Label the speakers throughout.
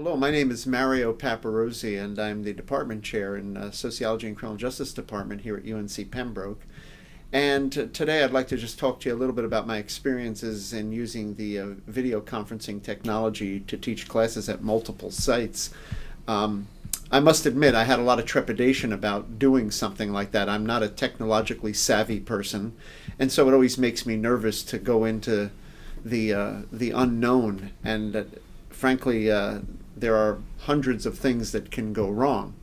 Speaker 1: Hello, my name is Mario Paparozzi, and I'm the department chair in Sociology and Criminal Justice Department here at UNC Pembroke. And today I'd like to just talk to you a little bit about my experiences in using the video conferencing technology to teach classes at multiple sites. I must admit I had a lot of trepidation about doing something like that. I'm not a technologically savvy person, and so it always makes me nervous to go into the unknown, and frankly, there are hundreds of things that can go wrong.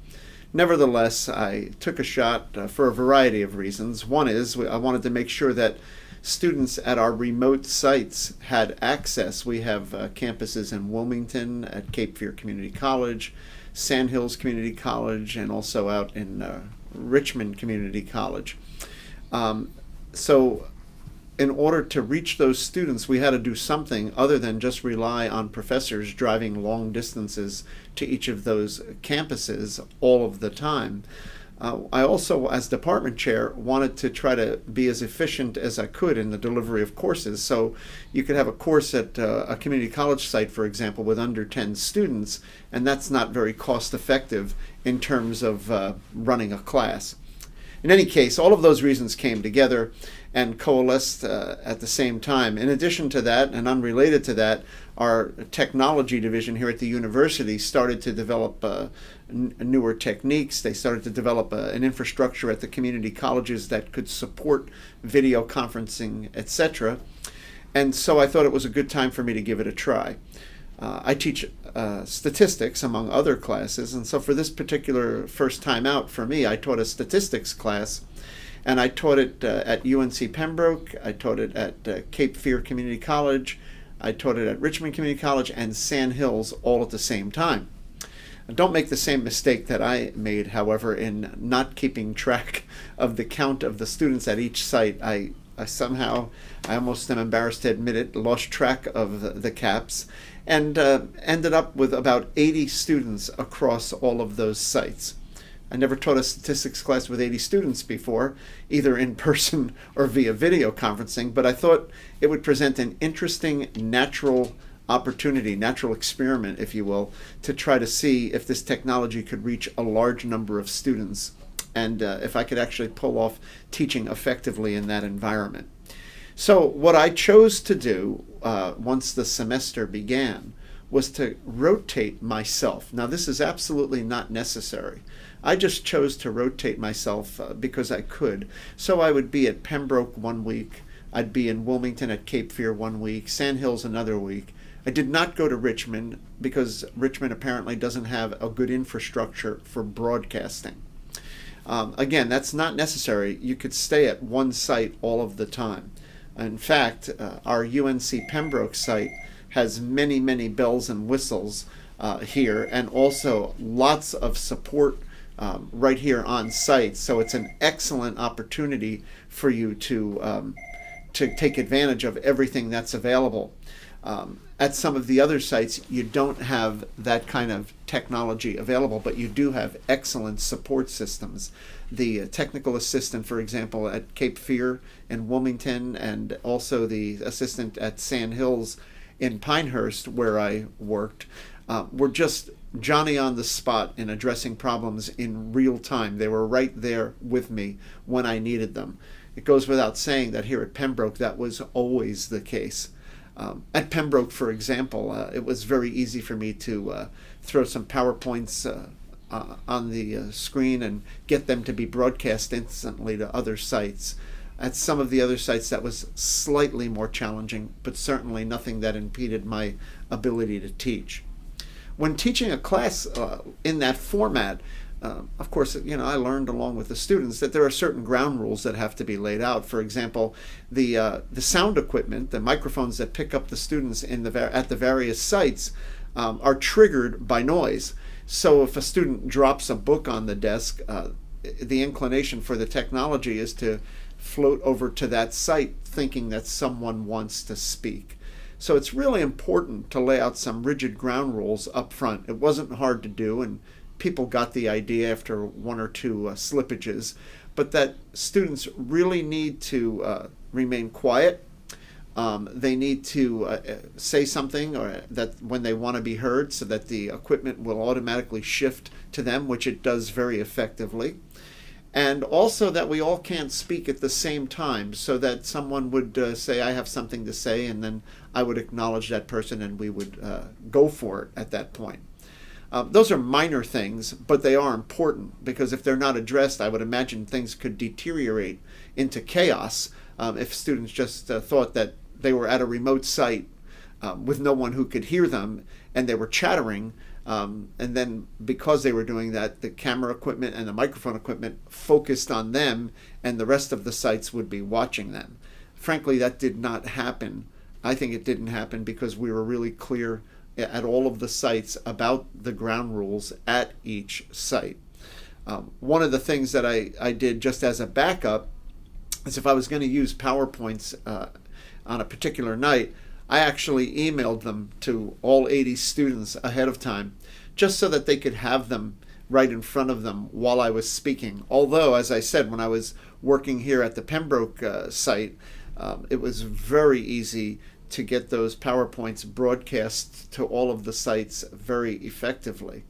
Speaker 1: Nevertheless, I took a shot for a variety of reasons. One is I wanted to make sure that students at our remote sites had access. We have campuses in Wilmington at Cape Fear Community College, Sandhills Community College, and also out in Richmond Community College. So in order to reach those students, we had to do something other than just rely on professors driving long distances to each of those campuses all of the time. I also, as department chair, wanted to try to be as efficient as I could in the delivery of courses. So you could have a course at a community college site, for example, with under 10 students, and that's not very cost effective in terms of running a class. In any case, all of those reasons came together and coalesced at the same time. In addition to that, and unrelated to that, our technology division here at the university started to develop newer techniques. They started to develop an infrastructure at the community colleges that could support video conferencing, etc. And so I thought it was a good time for me to give it a try. I teach statistics among other classes, and so for this particular first time out for me, I taught a statistics class, and I taught it at UNC Pembroke, I taught it at Cape Fear Community College, I taught it at Richmond Community College, and Sandhills all at the same time. Don't make the same mistake that I made, however, in not keeping track of the count of the students at each site. I somehow, I almost am embarrassed to admit it, lost track of the caps, and ended up with about 80 students across all of those sites. I never taught a statistics class with 80 students before, either in person or via video conferencing, but I thought it would present an interesting natural opportunity, natural experiment, if you will, to try to see if this technology could reach a large number of students, and if I could actually pull off teaching effectively in that environment. So what I chose to do once the semester began was to rotate myself. Now, this is absolutely not necessary. I just chose to rotate myself because I could. So I would be at Pembroke one week, I'd be in Wilmington at Cape Fear one week, Sandhills another week. I did not go to Richmond because Richmond apparently doesn't have a good infrastructure for broadcasting. Again, that's not necessary. You could stay at one site all of the time. In fact, our UNC Pembroke site has many, many bells and whistles here, and also lots of support right here on site. So it's an excellent opportunity for you to take advantage of everything that's available. At some of the other sites, you don't have that kind of technology available, but you do have excellent support systems. The technical assistant, for example, at Cape Fear in Wilmington, and also the assistant at Sandhills in Pinehurst, where I worked, were just Johnny on the spot in addressing problems in real time. They were right there with me when I needed them. It goes without saying that here at Pembroke, that was always the case. At Pembroke, for example, it was very easy for me to throw some PowerPoints on the screen and get them to be broadcast instantly to other sites. At some of the other sites, that was slightly more challenging, but certainly nothing that impeded my ability to teach. When teaching a class in that format, of course, I learned along with the students that there are certain ground rules that have to be laid out. For example, the sound equipment, the microphones that pick up the students at the various sites, are triggered by noise. So if a student drops a book on the desk, the inclination for the technology is to float over to that site thinking that someone wants to speak. So it's really important to lay out some rigid ground rules up front. It wasn't hard to do, and people got the idea after one or two slippages, but that students really need to remain quiet, They need to say something or that when they want to be heard so that the equipment will automatically shift to them, which it does very effectively. And also that we all can't speak at the same time, so that someone would say, I have something to say, and then I would acknowledge that person and we would go for it at that point. Those are minor things, but they are important, because if they're not addressed, I would imagine things could deteriorate into chaos if students just thought that they were at a remote site with no one who could hear them, and they were chattering. And then because they were doing that, the camera equipment and the microphone equipment focused on them, and the rest of the sites would be watching them. Frankly, that did not happen. I think it didn't happen because we were really clear at all of the sites about the ground rules at each site. One of the things that I did just as a backup is, if I was going to use PowerPoints on a particular night, I actually emailed them to all 80 students ahead of time, just so that they could have them right in front of them while I was speaking. Although, as I said, when I was working here at the Pembroke site, it was very easy to get those PowerPoints broadcast to all of the sites very effectively.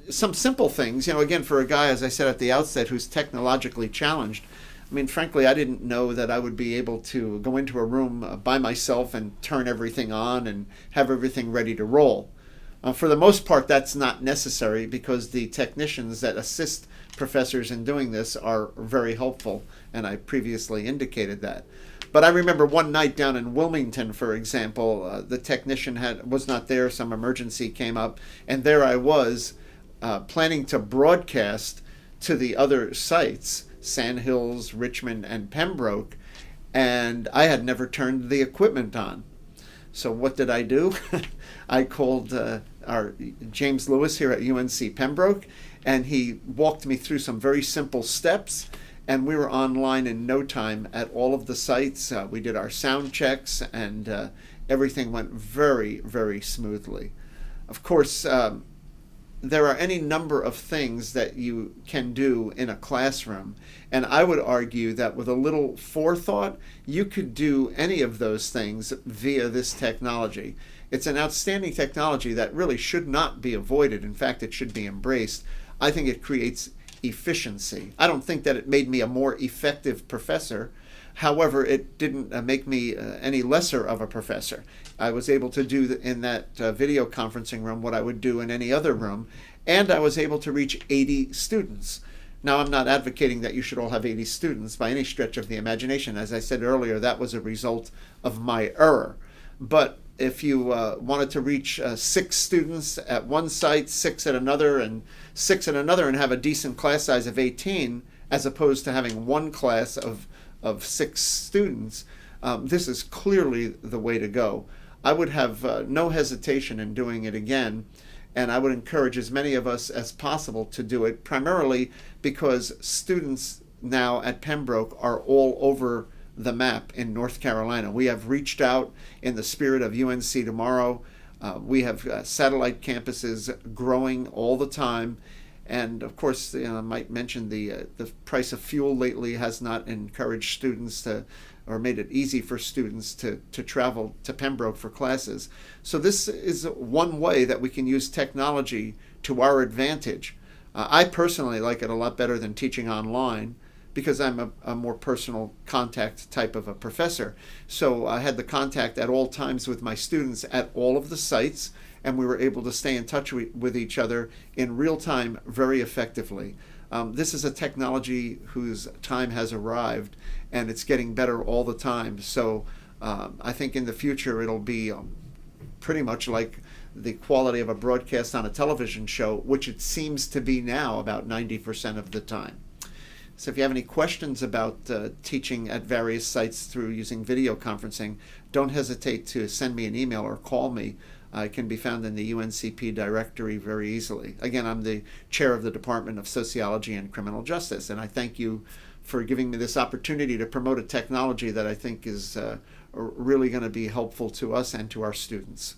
Speaker 1: Some simple things, again, for a guy, as I said at the outset, who's technologically challenged, I mean, frankly, I didn't know that I would be able to go into a room by myself and turn everything on and have everything ready to roll. For the most part, that's not necessary, because the technicians that assist professors in doing this are very helpful, and I previously indicated that. But I remember one night down in Wilmington, for example, the technician was not there, some emergency came up, and there I was planning to broadcast to the other sites, Sandhills, Richmond, and Pembroke, and I had never turned the equipment on. So what did I do? I called our James Lewis here at UNC Pembroke, and he walked me through some very simple steps, and we were online in no time at all of the sites. We did our sound checks, and everything went very, very smoothly. Of course, there are any number of things that you can do in a classroom, and I would argue that with a little forethought, you could do any of those things via this technology. It's an outstanding technology that really should not be avoided. In fact, it should be embraced. I think it creates efficiency. I don't think that it made me a more effective professor. However, it didn't make me any lesser of a professor. I was able to do in that video conferencing room what I would do in any other room, and I was able to reach 80 students. Now, I'm not advocating that you should all have 80 students by any stretch of the imagination. As I said earlier, that was a result of my error. But if you wanted to reach 6 students at one site, 6 at another, and 6 at another, and have a decent class size of 18, as opposed to having one class of 6 students, this is clearly the way to go. I would have no hesitation in doing it again, and I would encourage as many of us as possible to do it, primarily because students now at Pembroke are all over the map in North Carolina. We have reached out in the spirit of UNC Tomorrow. We have satellite campuses growing all the time. And of course, I might mention the price of fuel lately has not encouraged students to, or made it easy for students to travel to Pembroke for classes. So this is one way that we can use technology to our advantage. I personally like it a lot better than teaching online, because I'm a more personal contact type of a professor. So I had the contact at all times with my students at all of the sites, and we were able to stay in touch with each other in real time very effectively. This is a technology whose time has arrived, and it's getting better all the time. So I think in the future it'll be pretty much like the quality of a broadcast on a television show, which it seems to be now about 90% of the time. So if you have any questions about teaching at various sites through using video conferencing, don't hesitate to send me an email or call me. I can be found in the UNCP directory very easily. Again, I'm the chair of the Department of Sociology and Criminal Justice, and I thank you for giving me this opportunity to promote a technology that I think is really going to be helpful to us and to our students.